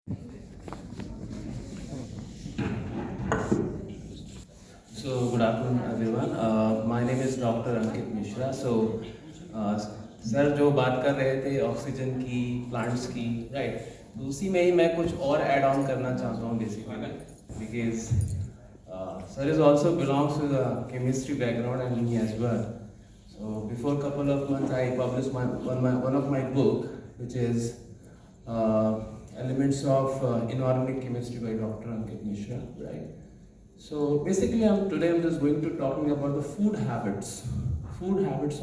So, good afternoon, everyone. My name is Dr. Ankit Mishra. Sir जो बात कर रहे थे ऑक्सीजन की, प्लांट्स की, राइट, तो उसी में ही मैं कुछ और ऐड ऑन करना चाहता हूँ basically, because sir is also belongs to the chemistry background and me as well. So before couple of months, I published one of my book, which is Elements of Inorganic Chemistry by Dr. Ankit Mishra, right? So basically, today I'm just going to talking about the food habits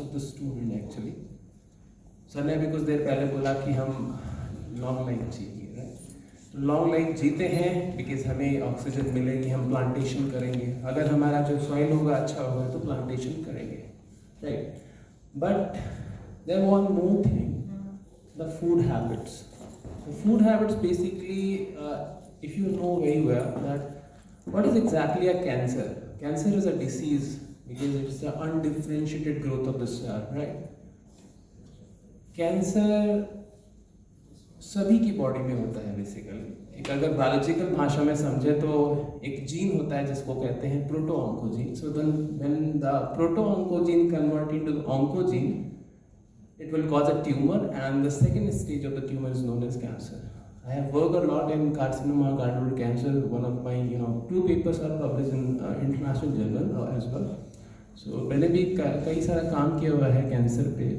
of the student actually. Sir ने अभी कुछ देर पहले बोला कि हम long life जिएंगे, right? तो long life जीते हैं बिकॉज हमें ऑक्सीजन मिलेगी, हम प्लांटेशन करेंगे, अगर हमारा जो सॉइल होगा अच्छा होगा तो प्लांटेशन करेंगे, right? But there one more thing, the food habits. Food habits basically, if you know very well that what is exactly a cancer? Cancer is a disease because it's the undifferentiated growth of the cell, right? Cancer सभी की body में होता है basically. एक अगर biological भाषा में समझे तो एक जीन होता है जिसको कहते हैं protooncogene. So then when the protooncogene convert into oncogene, it will cause a tumor, and the second stage of the tumor is known as cancer. I have worked a lot in carcinoma, childhood cancer. One of my 2 papers are published in international journal as well. So मैंने भी कई सारा काम किया हुआ है cancer पे,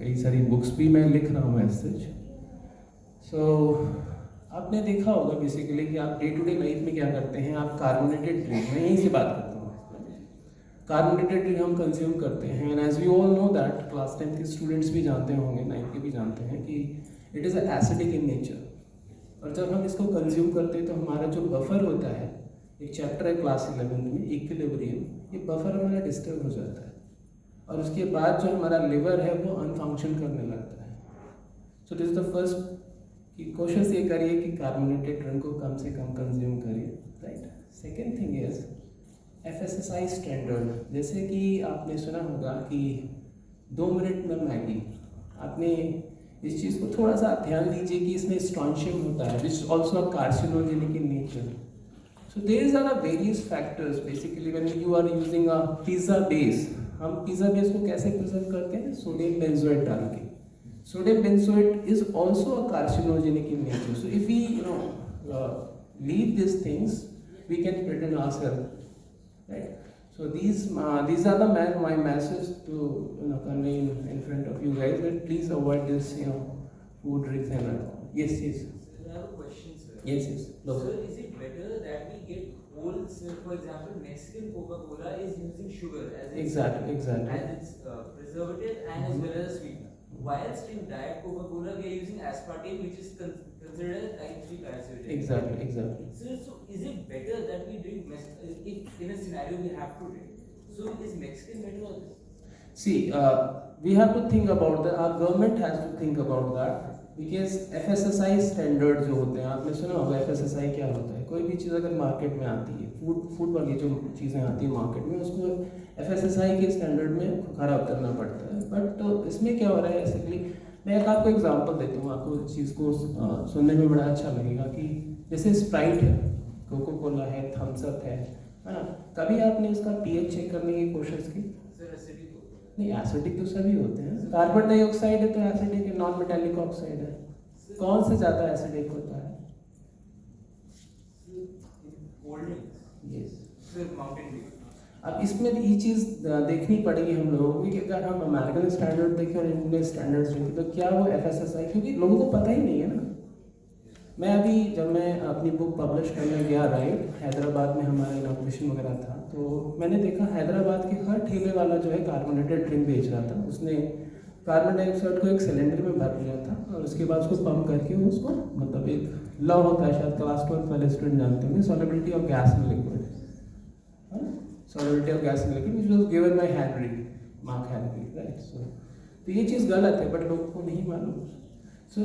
कई सारी बुक्स भी मैं लिख रहा हूँ एज सच. सो आपने देखा होगा बेसिकली कि आप डे टू डे लाइफ में क्या करते हैं. आप कार्बोनेटेड ड्रिंक, मैं यहीं से बात करता हूँ, कार्बोनेटेड ड्रिंक हम कंज्यूम करते हैं. And as we all know that, class 10 के स्टूडेंट्स भी जानते होंगे, 9 के भी जानते हैं कि it is acidic in nature. और जब हम इसको कंज्यूम करते हैं तो हमारा जो बफर होता है, एक चैप्टर है क्लास 11 में इक्विलिब्रियम, ये बफर हमारा डिस्टर्ब हो जाता है और उसके बाद जो हमारा लिवर है वो अनफंक्शन करने लगता है. So this is the first कि कोशिश ये करिए कि कार्बोनेटेड ड्रिंक को कम से कम कंज्यूम करिए, right? Second thing is FSSAI standard. जैसे कि आपने सुना होगा कि 2 मिनट में मैगी. आपने इस चीज़ को थोड़ा सा ध्यान दीजिए कि इसमें स्ट्रॉन्शियम होता है, which also carcinogenic in nature. So there are various factors basically when you are using a pizza base. हम पिज़्ज़ा बेस को कैसे प्रिजर्व करते हैं? सोडियम बेंजोएट डाल के. Sodium benzoate is also a carcinogenic in nature. So if we leave this things, we can pretend ourselves, right? So these are the my message to convey in front of you guys, that please avoid this food drinks and all. Yes. I have a question, sir. Yes. No. Sir, is it better that we get wholes? For example, Mexican Coca-Cola is using sugar as its Exactly. as its preservative and as well as a sweetener. Whilst in Diet Coca-Cola, we are using aspartame, which is considered as type 3 carcinogen. Exactly. So is it better that we drink if in a scenario we have to drink? So is Mexican better or this? See, we have to think about that. Our government has to think about that, because FSSAI standard जो होते हैं, आपने सुना होगा FSSAI क्या होता है. कोई भी चीज़ अगर मार्केट में आती है, फूड वाली जो चीज़ें आती हैं मार्केट में, उसको FSSAI के स्टैंडर्ड में खरा उतरना पड़ता है. बट तो इसमें क्या हो रहा है बेसिकली, मैं एक आपको एग्जांपल देता हूँ, आपको इस चीज़ को सुनने में बड़ा अच्छा लगेगा कि जैसे स्प्राइट है, कोको कोला है, थम्स अप है ना. कभी आपने इसका pH चेक करने की कोशिश की? नहीं, एसिडिक तो सभी होते हैं. कार्बन डाइऑक्साइड है तो एसिडिक है, नॉन मेटालिक ऑक्साइड है. कौन से ज़्यादा एसिडिक होता है? Yes. अब इसमें ये चीज़ देखनी पड़ेगी हम लोगों को कि अगर हम अमेरिकन स्टैंडर्ड देखें और इंडियन स्टैंडर्ड्स देखें तो क्या वो FSSAI, क्योंकि लोगों को पता ही नहीं है ना. मैं अभी जब मैं अपनी बुक पब्लिश करने गया, राइट, हैदराबाद में हमारा इनॉग्रेशन वगैरह था, तो मैंने देखा हैदराबाद के हर ठेले वाला जो है कार्बोनेटेड ड्रिंक बेच रहा था. उसने कार्बन डाइऑक्साइड को एक सिलेंडर में भर लिया था और उसके बाद उसको पंप करके उसको, मतलब एक लॉ होता है, शायद क्लास 12 वाले स्टूडेंट जानते होंगे, solubility of gas in liquid. Solubility of gas in liquid which was given by mark Henry, right. So तो ये चीज़ गलत है, बट लोगों को नहीं मालूम. So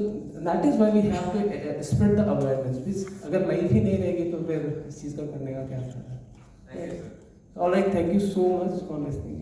that is why we have to spread the awareness. अगर लाइफ ही नहीं रहेगी तो फिर इस चीज़ का करने का क्या फायदा. Alright, thank you so much for listening.